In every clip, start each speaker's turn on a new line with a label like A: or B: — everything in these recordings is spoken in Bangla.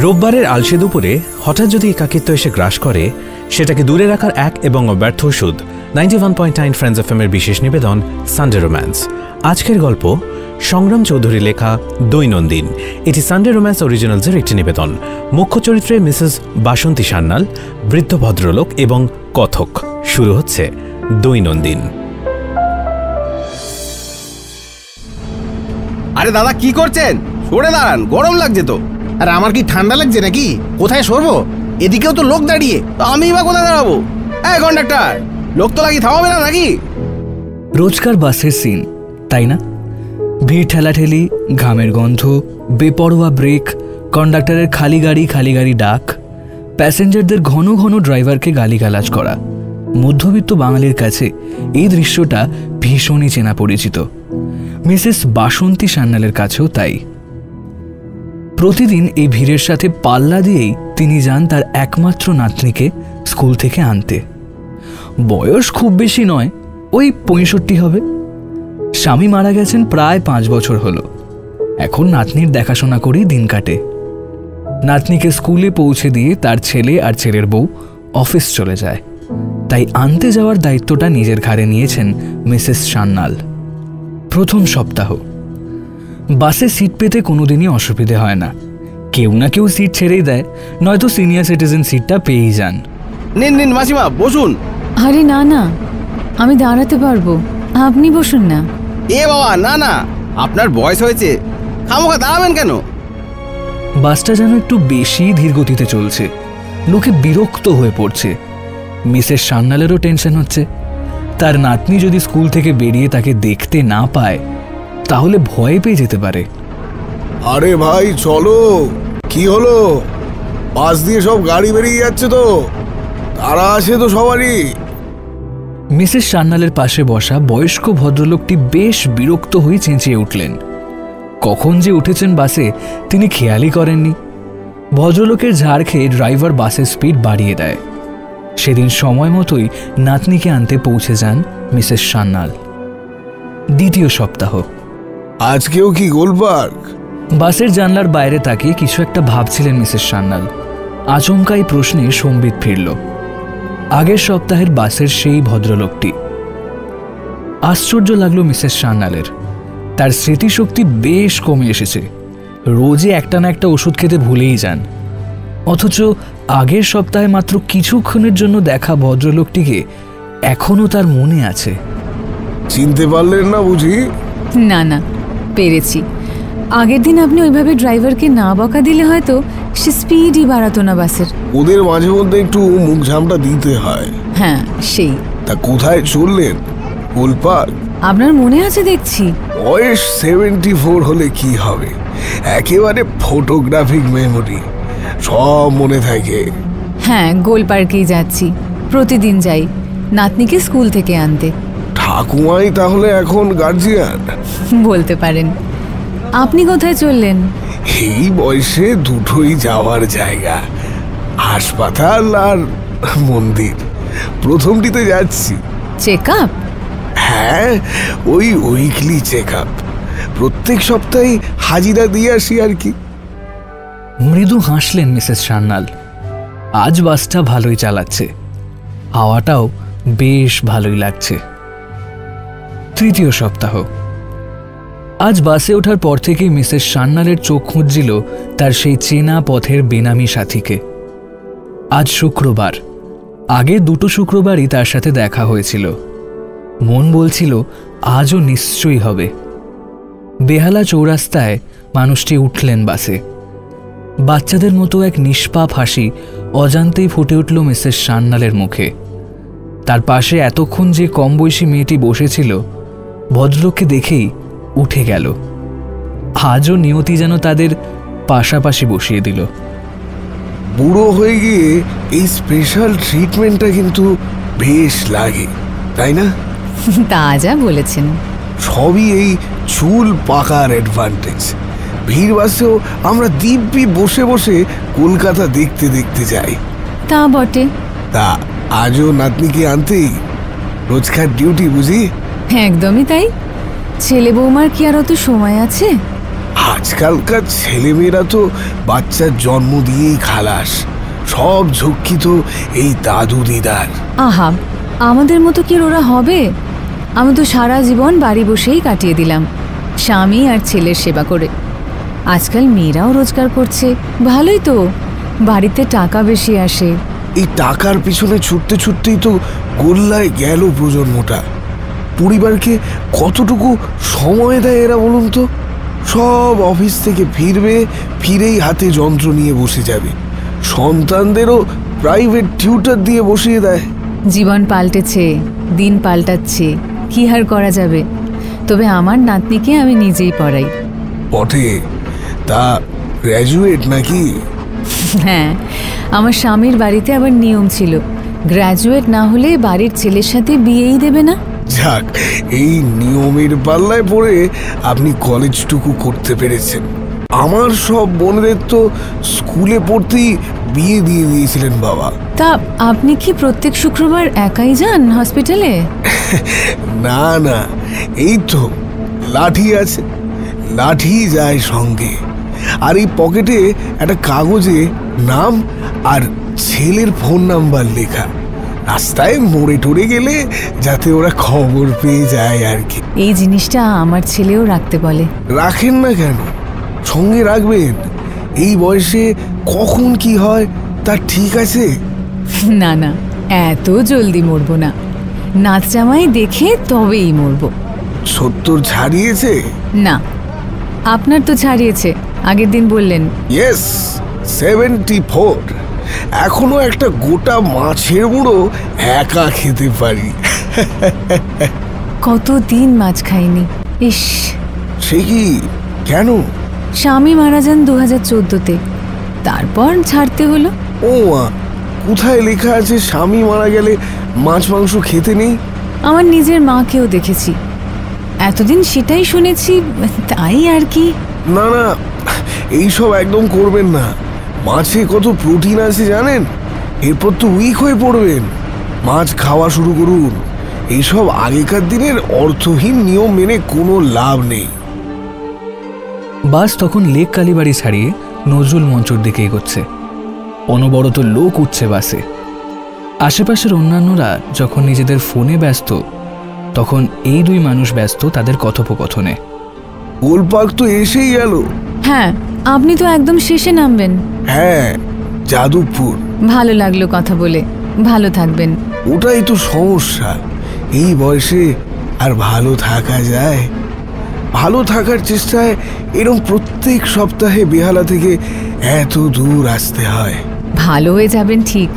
A: রোববারের আলসে দুপুরে হঠাৎ যদি একাকিত্ব এসে গ্রাস করে, সেটাকে দূরে রাখার এক এবং অব্যর্থ ওষুধ 91.9 ফ্রেন্ডস এফএম এর বিশেষ নিবেদন সানডে রোম্যান্স। আজকের গল্প সংগ্রাম চৌধুরী লেখা দৈনন্দিন। এটি সানডে রোম্যান্স অরিজিনালসের একটি নিবেদন। মুখ্য চরিত্রে মিসেস বাসন্তী সান্যাল, বৃদ্ধ ভদ্রলোক এবং কথক। শুরু হচ্ছে দৈনন্দিন।
B: আরে দাদা, কি করছেন? সরে দাঁড়ান, গরম লাগছে তো।
C: আর আমার কি ঠান্ডা লাগছে নাকি? কোথায় সরবো? এদিকেও তো লোক দাঁড়িয়ে।
B: আমি বা কোথায় দাঁড়াবো? এই কন্ডাক্টর, লোক তো লাগি থামাবে না নাকি?
D: রোজকার বাসের সিন, তাই না? ভিড় ঠেলাঠেলি, ঘামের গন্ধ, বেপরোয়া ব্রেক, কন্ডাক্টরের খালি গাড়ি ডাক, প্যাসেঞ্জারদের ঘন ঘন ড্রাইভারকে গালিগালাজ করা। মধ্যবিত্ত বাঙালির কাছে এই দৃশ্যটা ভীষণই চেনা পরিচিত। মিসেস বাসন্তী সান্যালের কাছেও তাই। প্রতিদিন এই ভিড়ের সাথে পাল্লা দিয়েই তিনি যান তার একমাত্র নাতনিকে স্কুল থেকে আনতে। বয়স খুব বেশি নয়, ওই 65 হবে। স্বামী মারা গেছেন প্রায় 5 বছর হলো। এখন নাতনির দেখাশোনা করেই দিন কাটে। নাতনিকে স্কুলে পৌঁছে দিয়ে তার ছেলে আর ছেলের বউ অফিস চলে যায়, তাই আনতে যাওয়ার দায়িত্বটা নিজের ঘাড়ে নিয়েছেন মিসেস সান্যাল। প্রথম সপ্তাহ বাসে সিট পেতে কোনোদিনই অসুবিধে হয় না। কেউ না কেউ সিট ছেড়েই দেয়, নয়তো সিনিয়র সিটিজেন সিটটা পেয়েই যান।
B: নিন মাসিমা, বসুন।
E: আরে না না, আমি দাঁড়াতে পারবো, আপনি বসুন না।
B: এ বাবা, না, আপনার বয়স হয়েছে, খামোখা দাঁড়াবেন কেন?
D: বাসটা যেন একটু বেশি ধীর গতিতে চলছে। লোকে বিরক্ত হয়ে পড়ছে। মিসেস সান্যালেরও টেনশন হচ্ছে। তার নাতনি যদি স্কুল থেকে বেরিয়ে তাকে দেখতে না পায়, তাহলে ভয় পেয়ে যেতে পারে।
F: আরে ভাই চলো, কি হলো? পাশ দিয়ে সব গাড়ি বেরিয়ে যাচ্ছে তো, তারা আছে তো সবারই।
D: মিসেস সান্যালের পাশে বসা বয়স্ক ভদ্রলোকটি বেশ বিরক্ত হয়ে চেঁচিয়ে উঠলেন। কখন যে উঠেছেন বাসে তিনি খেয়ালই করেননি। ভদ্রলোকের ঝাড় খেয়ে ড্রাইভার বাসের স্পিড বাড়িয়ে দেয়। সেদিন সময় মতোই নাতনিকে আনতে পৌঁছে যান মিসেস সান্যাল। দ্বিতীয় সপ্তাহ।
F: আজকেও কি গোলপার্ক?
D: বাসের জানলার বাইরে তাকিয়ে কিছু একটা ভাবছিলেন মিসেস সান্যাল। আচমকা এই প্রশ্নে সম্বিত ফিরল। আগের সপ্তাহের বাসের সেই ভদ্রলোকটি। আশ্চর্য লাগলো মিসেস সান্যালের। তার স্মৃতিশক্তি বেশ কমে এসেছে। রোজই একটা না একটা ওষুধ খেতে ভুলেই যান। অথচ আগের সপ্তাহে মাত্র কিছুক্ষণের জন্য দেখা ভদ্রলোকটিকে এখনো তার মনে আছে।
F: চিনতে পারলেন না বুঝি?
E: না, পেরেছি। আগের দিন আপনি ওইভাবে ড্রাইভারকে না বকা দিলে হয়তো সে স্পিডই বাড়াতো না বাসের।
F: ওদের মাঝে মধ্যে একটু মুখ ঝামটা দিতে হয়।
E: হ্যাঁ, সেই।
F: তা কোথায় চললেন? গোলপার্ক?
E: আপনার মনে আছে দেখছি।
F: বয়স 74 হলে কি হবে, একেবারে ফটোগ্রাফিক মেমোরি, সব মনে থাকে।
E: হ্যাঁ, গোল পার্কেই যাচ্ছি, প্রতিদিন যাই নাতনিকে স্কুল থেকে আনতে।
F: ঠাকুমাই তাহলে এখন গার্জিয়ান
E: বলতে পারেন। আপনি কোথায় চললেন?
F: এই বয়সে দুটোই যাওয়ার জায়গা, হাসপাতাল আর মন্দির। প্রথমটিতে যাচ্ছি।
E: Check up?
F: হ্যাঁ, ওই উইকলি চেক আপ। প্রত্যেক সপ্তাহে হাজিরা দিয়ে আসি আর কি।
D: মৃদু হাসলেন মিসেস সান্যাল। আজ বাসটা ভালোই চালাচ্ছে, হাওয়াটাও বেশ ভালোই লাগছে। তৃতীয় সপ্তাহ। আজ বাসে ওঠার পর থেকে মিসেস সান্যালের চোখ খুঁজছিল তার সেই চেনা পথের বেনামি সাথীকে। আজ শুক্রবার। আগে 2 শুক্রবারই তার সাথে দেখা হয়েছিল। মন বলছিল আজও নিশ্চয়ই হবে। বেহালা চৌরাস্তায় মানুষটি উঠলেন বাসে। বাচ্চাদের মতো এক নিষ্পাপ হাসি অজান্তেই ফুটে উঠল মিসেস সান্যালের মুখে। তার পাশে এতক্ষণ যে কম বয়সী মেয়েটি বসেছিল, ভদ্রলোককে দেখেই উঠে গেল। আজও নিয়তি যেন তাদের পাশাপাশি বসিয়ে দিল।
F: বুড়ো হয়ে গিয়ে এই স্পেশাল ট্রিটমেন্টটা কিন্তু বেশ লাগে, তাই না?
E: তা যা বলেছেন।
F: সবই এই চুল পাকার অ্যাডভান্টেজ। ভিড় বাসেও আমরা দিব্যি বসে বসে কলকাতা দেখতে দেখতে যাই।
E: তা বটে।
F: তা আজও নাতনিকে আনতেই রোজকার ডিউটি বুঝি?
E: একদমই তাই। ছেলে বৌমার কি আর অত সময় আছে?
F: আজকালকার ছেলেমেয়েরা তো বাচ্চার জন্ম দিয়েই খালাস, সব ঝক্কি তো এই দাদু দিদার।
E: আহা, আমাদের মতো কি ওরা হবে? আমি তো সারা জীবন বাড়ি বসেই কাটিয়ে দিলাম, স্বামী আর ছেলের সেবা করে। আজকাল মেয়েরাও রোজগার করছে, ভালোই তো, বাড়িতে টাকা বেশি আসে।
F: এই টাকার পিছনে ছুটতে ছুটতেই তো গোল্লায় গেল প্রজন্মটা। পরিবারকে কতটুকু সময় দেয় এরা বলুন তো? সব অফিস থেকে ফিরবে, ফিরেই হাতে যন্ত্র নিয়ে বসে যাবে। সন্তানদেরও প্রাইভেট টিউটর দিয়ে বসিয়ে দেয়।
E: জীবন পাল্টেছে, দিন পাল্টাচ্ছে, কি আর করা যাবে। তবে আমার নাতনিকে আমি নিজেই পড়াই।
F: বটে, তা গ্র্যাজুয়েট নাকি?
E: হ্যাঁ, আমার স্বামীর বাড়িতে আবার নিয়ম ছিল, গ্র্যাজুয়েট না হলে বাড়ির ছেলের সাথে বিয়েই দেবে না।
F: যাক, এই নিয়মের পাল্লায় পড়ে আপনি কলেজটুকু করতে পেরেছেন। আমার সব বোনদের তো স্কুলে পড়তেই বিয়ে দিয়ে দিয়েছিলেন বাবা।
E: তা আপনি কি প্রত্যেক শুক্রবার একাই যান হসপিটালে?
F: না না, এই তো লাঠি আছে, লাঠি যায় সঙ্গে। আর এই পকেটে একটা কাগজে নাম আর ছেলের ফোন নাম্বার লেখা। রাস্তায় মোড়ে টোড়ে গেলে যাতে ওরা খবর পেয়ে যায় আর কি।
E: এই জিনিসটা আমার ছেলেও রাখতে বলে।
F: রাখেন না কেন, সঙ্গে রাখবেন। এই বয়সে কখন কি হয় তা ঠিক আছে।
E: না না, এত জলদি মরবো না, নাচ জামাই দেখে তবেই মরবো।
F: 70 ছাড়িয়েছে?
E: না, আপনার তো ছাড়িয়েছে, আগের দিন বললেন।
F: ইয়েস, 74। এখনো একটা গোটা মাছের মুড়ো একা খেতে পারি।
E: কতদিন মাছ খাইনি। ইস,
F: সে কি, কেন?
E: স্বামী মারা যান 2014-তে, তারপর ছাড়তে হলো।
F: ও মা, কোথায় লেখা আছে স্বামী মারা গেলে মাছ মাংস খেতে নেই?
E: আমার নিজের মাকেও দেখেছি, এতদিন সেটাই শুনেছি, তাই আর কি।
F: না না, এইসব একদম করবেন না। মাছে কত প্রোটিন আছে জানেন? এরপর তো উইক হয়ে পড়বেন। মাছ খাওয়া শুরু করুন। এইসব আগেকার দিনের অর্থহীন নিয়ম মেনে কোনো লাভ নেই।
D: বাস তখন লেক কালীবাড়ি ছাড়িয়ে নজরুল মঞ্চের দিকে এগোচ্ছে। অনবরত লোক উঠছে বাসে। আশেপাশের অন্যান্যরা যখন নিজেদের ফোনে ব্যস্ত, তখন এই দুই মানুষ ব্যস্ত তাদের কথোপকথনে।
F: গোলপাক তো এসেই গেল।
E: হ্যাঁ, আপনি তো একদম শেষে নামবেন।
F: হ্যাঁ, যাদবপুর।
E: ভালো লাগলো কথা বলে, ভালো থাকবেন।
F: ওটাই তো সমস্যা, এই বয়সে আর ভালো থাকা যায়? ভালো থাকার চেষ্টায় এরকম প্রত্যেক সপ্তাহে বেহালা থেকে এত দূর আসতে হয়।
E: ভালো হয়ে যাবেন ঠিক,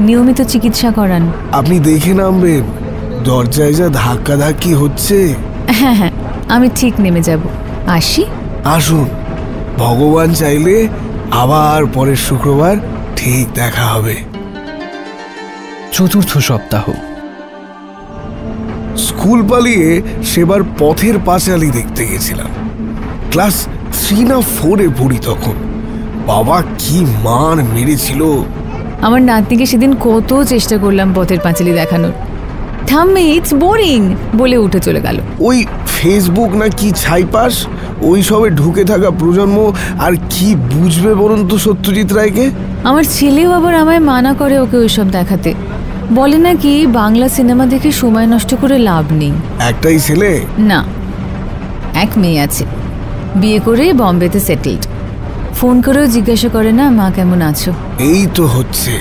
E: নিয়মিত চিকিৎসা করান।
F: আপনি দেখে নামবেন, দরজায় যা ধাক্কা ধাক্কি হচ্ছে।
E: হ্যাঁ হ্যাঁ, আমি ঠিক নেমে যাব। আসি।
F: আসুন, ভগবান চাইলে আবার পরের শুক্রবার ঠিক দেখা হবে।
D: চতুর্থ সপ্তাহ।
F: স্কুল পালিয়ে সেবার পথের পাঁচালী দেখতে গেছিলাম। ক্লাস 3 না 4-এ পড়ি তখন। বাবা কি মার মেরেছিল!
E: আমার নাতনিকে সেদিন কত চেষ্টা করলাম পথের পাঁচালী দেখানোর, ঠাম্মি ইটস বোরিং বলে উঠে চলে গেল।
F: ওই ফেসবুক না কি ছাইপাস, ওই সবে ঢুকে থাকা প্রজন্ম আর কি বুঝবে বলুন তো সত্যজিৎ রায়কে?
E: আমার ছেলেও আবার আমায় মানা করে ওকে ওইসব দেখাতে, বলে নাকি বাংলা সিনেমা দেখে সময় নষ্ট করে লাভ নেই।
F: একটাই ছেলে?
E: না, এক মেয়ে আছে, বিয়ে করে বম্বেতে সেটেলড। ফোন করেও জিজ্ঞাসা করে না মা কেমন আছো।
F: এই তো হচ্ছে,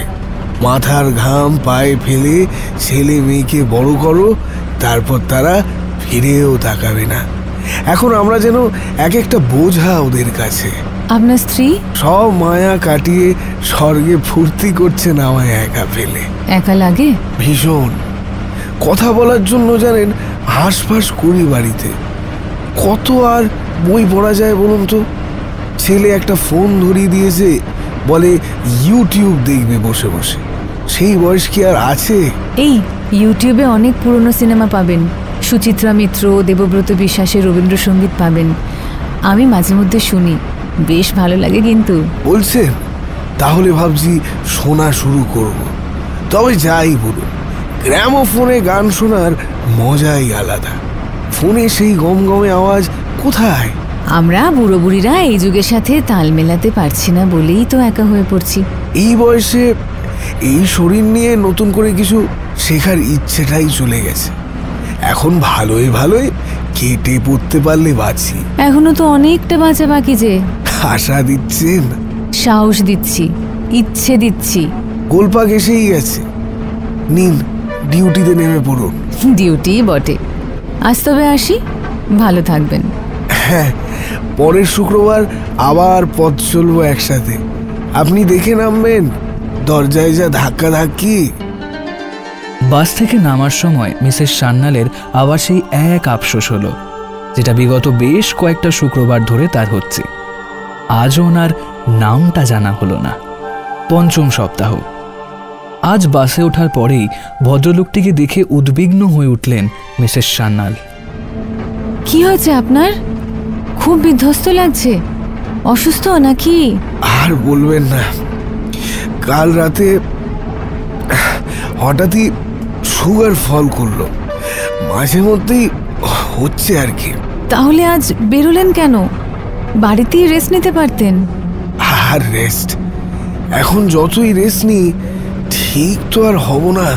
F: মাথার ঘাম পায়ে ফেলে ছেলে মেয়েকে বড় করো, তারপর তারা ফিরেও তাকাবে না। এখন আমরা যেন এক একটা বোঝা ওদের কাছে।
E: আপনার স্ত্রী?
F: সব মায়া কাটিয়ে স্বর্গে ফুর্তি করছেন আমায় একা ফেলে।
E: একা লাগে?
F: ভীষণ। কথা বলার জন্য জানেন হাঁসফাঁস করি বাড়িতে। কত আর বই পড়া যায় বলুন তো? ছেলে একটা ফোন ধরিয়ে দিয়েছে, বলে ইউটিউব দেখবে বসে বসে। সেই বয়স কি আর আছে?
E: এই ইউটিউবে অনেক পুরনো সিনেমা পাবেন, সুচিত্রা মিত্র, দেবব্রত বিশ্বাসের রবীন্দ্রসঙ্গীত পাবেন। আমি মাঝে মধ্যে শুনি, বেশ ভালো লাগে। কিন্তু
F: বলছেন? তাহলে ভাবছি শোনা শুরু করব। তবে যাই বলুন, গ্রামোফোনে গান শোনার মজাই আলাদা। ফোনে সেই গমগমে আওয়াজ কোথায়?
E: আমরা বুড়ো বুড়িরা এই যুগের সাথে তাল মেলাতে পারছি না বলেই তো একা হয়ে পড়ছি।
F: এই বয়সে এই শরীর নিয়ে নতুন করে কিছু শেখার ইচ্ছেটাই চলে গেছে। এখন ভালোই ভালোই কেটে পড়তে পারলে বাঁচি।
E: এখনো তো অনেকটা বাঁচা বাকি যে।
F: আশা দিচ্ছেন?
E: সাহস দিচ্ছি, ইচ্ছে দিচ্ছি।
F: গোলপাক এসেই গেছে, নিন ডিউটিতে নেমে পড়ুন।
E: ডিউটি বটে। আজ তবে আসি, ভালো থাকবেন।
F: হ্যাঁ, পরের শুক্রবার আবার পথ চলবো একসাথে। আপনি দেখে নামবেন, দরজায় যা ধাক্কা ধাক্কি।
D: বাস থেকে নামার সময় মিসেস সান্যালের আবার সেই এক আফসোস হলো, যেটা বিগত বেশ কয়েকটা শুক্রবার ধরে তার হচ্ছে। আজও ওনার নামটা জানা হলো না। পঞ্চম সপ্তাহ। আজ বাসে ওঠার পরেই ভদ্রলোকটিকে দেখে উদ্বিগ্ন হয়ে উঠলেন মিসেস সান্যাল।
E: কি হয়েছে আপনার? খুব বিধ্বস্ত লাগছে। অসুস্থ নাকি?
F: আর বলবেন না, কাল রাতে হঠাৎই সুগার ফল করলো, মাঝে মধ্যেই হচ্ছে আর কি।
E: তাহলে আজ বেরোলেন কেন? বাড়িতেই রেস্ট নিতে পারতেন।
F: আর রেস্ট? এখন যতই রেস্ট নিই ঠিক তো আর হব না।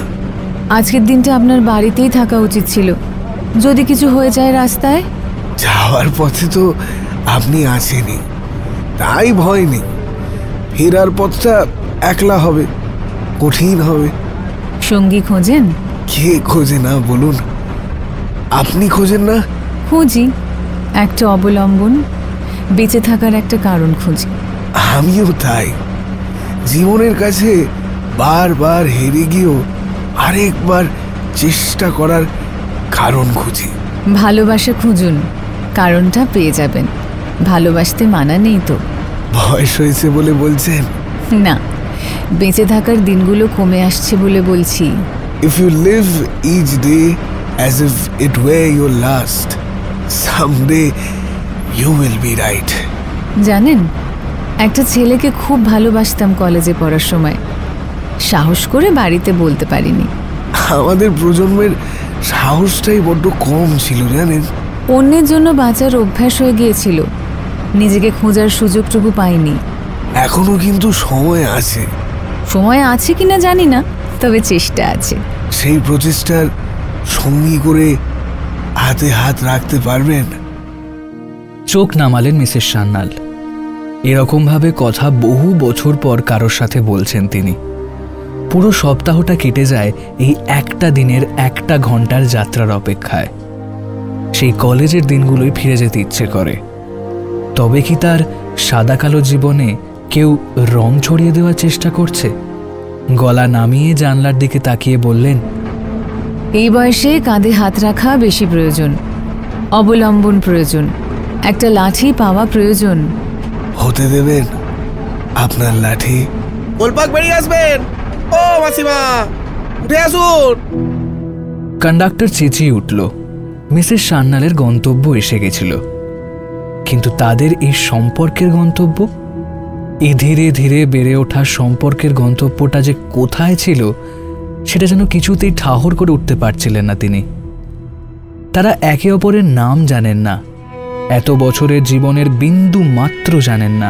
E: আজকের দিনটা আপনার বাড়িতেই থাকা উচিত ছিল। যদি কিছু হয়ে যায় রাস্তায়।
F: যাওয়ার পথে তো আপনি আছেনই, তাই ভয় নেই। ফেরার পথটা একলা হবে, কঠিন হবে।
E: সঙ্গী খোঁজেন?
F: কে খোঁজে না বলুন? আপনি খোঁজেন না?
E: খুঁজি, একটা অবলম্বন, বেঁচে থাকার একটা কারণ খুঁজি।
F: আমিও তাই। জীবনের কাছে বারবার হেরে গিয়েও আরেকবার চেষ্টা করার কারণ খুঁজি।
E: ভালোবাসা খুঁজুন, কারণটা পেয়ে যাবেন। ভালোবাসতে মানা নেই তো।
F: বয়স হয়েছে বলে বলছেন?
E: না, বেঁচে থাকার দিনগুলো কমে আসছে বলে বলছি।
F: If you live each day as if it were your last, someday you will be right.
E: জানেন, একটা ছেলেকে খুব ভালোবাসতাম কলেজে পড়ার সময়। সাহস করে বাড়িতে বলতে পারিনি।
F: আমাদের প্রজন্মের সাহসটাই বড্ড কম ছিল জানেন।
E: অন্যের জন্য বাঁচার অভ্যাস হয়ে গিয়েছিল, নিজেকে খোঁজার সুযোগটুকু পাইনি।
F: এখনো কিন্তু সময় আছে।
E: সময় আছে কিনা জানি না, তবে চেষ্টা আছে।
F: সেই প্রচেষ্টার সঙ্গী করে হাতে হাত রাখতে পারবেন?
D: চোখ নামালেন মিসেস সান্যাল। এরকমভাবে কথা বহু বছর পর কারোর সাথে বলছেন তিনি। পুরো সপ্তাহটা কেটে যায় এই একটা দিনের একটা ঘন্টার যাত্রার অপেক্ষায়। সেই কলেজের দিনগুলোই ফিরে যেতে ইচ্ছে করে। তবে কি তার সাদা কালো জীবনে কেউ রং ছড়িয়ে দেওয়ার চেষ্টা করছে? গলা নামিয়ে জানলার দিকে তাকিয়ে বললেন,
E: এই বয়সে কাঁধে হাত রাখা বেশি প্রয়োজন, অবলম্বন প্রয়োজন, একটা লাঠি পাওয়া প্রয়োজন।
F: হতে দেবেন আপনার লাঠি?
B: গোলপাক বেরিয়ে আসবেন। ও মাসিমা, উঠে আসুন।
D: কন্ডাক্টর চেঁচিয়ে উঠল। মিসেস সান্যালের গন্তব্য এসে গেছিল, কিন্তু তাদের এই সম্পর্কের গন্তব্য, এই ধীরে ধীরে বেড়ে ওঠা সম্পর্কের গন্তব্যটা যে কোথায় ছিল সেটা যেন কিছুতেই ঠাহর করে উঠতে পারছিলেন না তিনি। তারা একে অপরের নাম জানেন না, এত বছরের জীবনের বিন্দু মাত্র জানেন না,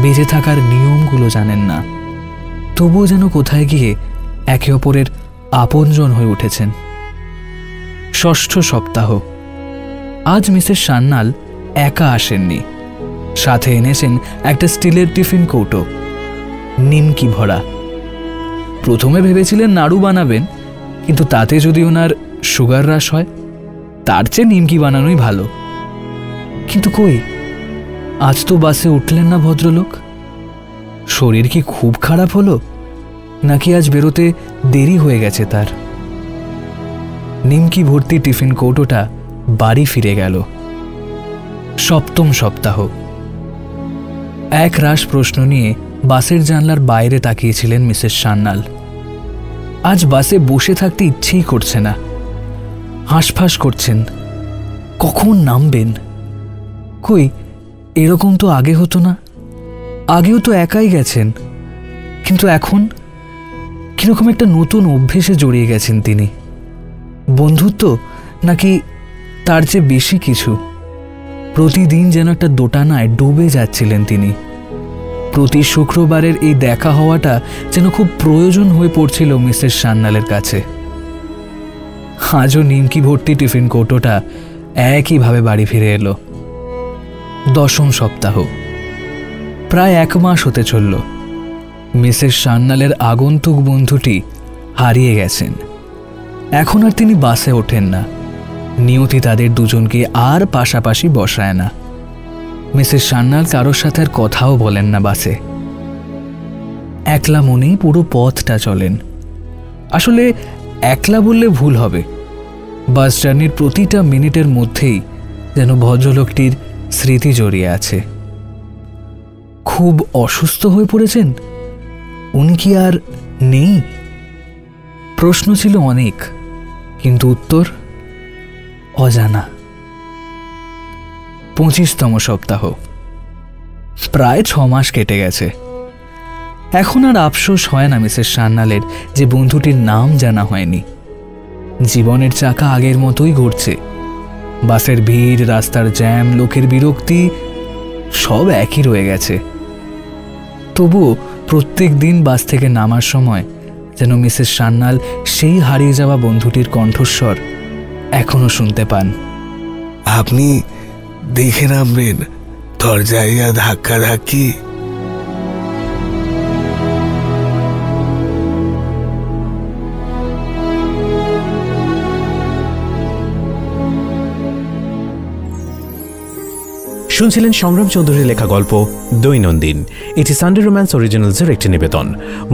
D: বেঁচে থাকার নিয়মগুলো জানেন না। তবুও যেন কোথায় গিয়ে একে অপরের আপনজন হয়ে উঠেছেন। ষষ্ঠ সপ্তাহ। আজ মিসেস সান্যাল একা আসেননি, সাথে এনেছেন একটা স্টিলের টিফিন কৌটো, নিমকি ভরা। প্রথমে ভেবেছিলেন নাড়ু বানাবেন, কিন্তু তাতে যদি ওনার সুগার হ্রাস হয়, তার চেয়ে নিমকি বানানোই ভালো। কিন্তু কই, আজ তো বাসে উঠলেন না ভদ্রলোক। শরীর কি খুব খারাপ হলো, নাকি আজ বেরোতে দেরি হয়ে গেছে তার? নিমকি ভর্তি টিফিন কৌটোটা বাড়ি ফিরে গেল। সপ্তম সপ্তাহ। এক রাশ প্রশ্ন নিয়ে বাসের জানলার বাইরে তাকিয়েছিলেন মিসেস সান্যাল। আজ বাসে বসে থাকতে ইচ্ছেই করছে না। হাঁসফাঁস করছেন, কখন নামবেন? কই, এরকম তো আগে হতো না। আগেও তো একাই গেছেন, কিন্তু এখন কিরকম একটা নতুন অভ্যেসে জড়িয়ে গেছেন তিনি। বন্ধুত্ব নাকি তার চেয়ে বেশি কিছু? প্রতিদিন যেন একটা দোটানায় ডুবে যাচ্ছিলেন তিনি। প্রতি শুক্রবারের এই দেখা হওয়াটা যেন খুব প্রয়োজন হয়ে পড়ছিল মিসেস সান্যালের কাছে। আজও নিমকি ভর্তি টিফিন কৌটোটা একইভাবে বাড়ি ফিরে এলো। 10ম সপ্তাহ, প্রায় 1 মাস হতে চলল। মিসেস সান্যালের আগন্তুক বন্ধুটি হারিয়ে গেছেন। এখন আর তিনি বাসে ওঠেন না। নিয়তি তাদের দুজনকে আর পাশাপাশি বসায় না। মিসেস সান্যাল কারোর সাথে আর কথাও বলেন না বাসে। একলা মনেই পুরো পথটা চলেন। আসলে একলা বললে ভুল হবে। বাস জার্নির প্রতিটা মিনিটের মধ্যেই যেন ভদ্রলোকটির স্মৃতি জড়িয়ে আছে। খুব অসুস্থ হয়ে পড়েছেন? উনি কি আর নেই? প্রশ্ন ছিল অনেক, কিন্তু উত্তর অজানা। 25তম সপ্তাহ, প্রায় 6 মাস কেটে গেছে। এখন আর আফসোস হয় না মিসেস সান্যালের যে বন্ধুটির নাম জানা হয়নি। জীবনের চাকা আগের মতোই ঘুরছে। বাসের ভিড়, রাস্তার জ্যাম, লোকের বিরক্তি সব একই রয়ে গেছে। তবুও প্রত্যেক দিন বাস থেকে নামার সময় যেন মিসেস সান্যাল সেই হারিয়ে যাওয়া বন্ধুটির কণ্ঠস্বর এখনো শুনতে পান।
F: আপনি দেখে নামবেন, দরজায় ধাক্কা ধাক্কি।
A: শুনছিলেন সংগ্রাম চৌধুরীর লেখা গল্প দৈনন্দিন। এটি সানডে রোম্যান্স অরিজিনালসের একটি নিবেদন।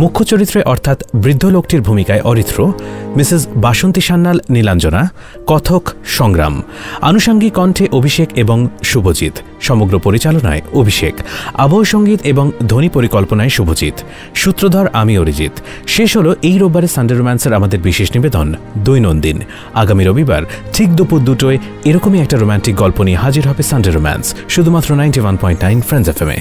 A: মুখ্য চরিত্রে অর্থাৎ বৃদ্ধ লোকটির ভূমিকায় অরিত্র, মিসেস বাসন্তী সান্যাল নীলাঞ্জনা, কথক সংগ্রাম, আনুষঙ্গিক কণ্ঠে অভিষেক এবং শুভজিৎ, সমগ্র পরিচালনায় অভিষেক, আবহ সঙ্গীত এবং ধ্বনি পরিকল্পনায় শুভজিৎ, সূত্রধর আমি অরিজিৎ। শেষ হলো এই রোববারে সানডে রোম্যান্সের আমাদের বিশেষ নিবেদন দৈনন্দিন। আগামী রবিবার ঠিক দুপুর 2টোয় এরকমই একটা রোম্যান্টিক গল্প নিয়ে হাজির হবে সানডে রোম্যান্স, শুধুমাত্র 91.9 ফ্রেন্ডস এফএমে।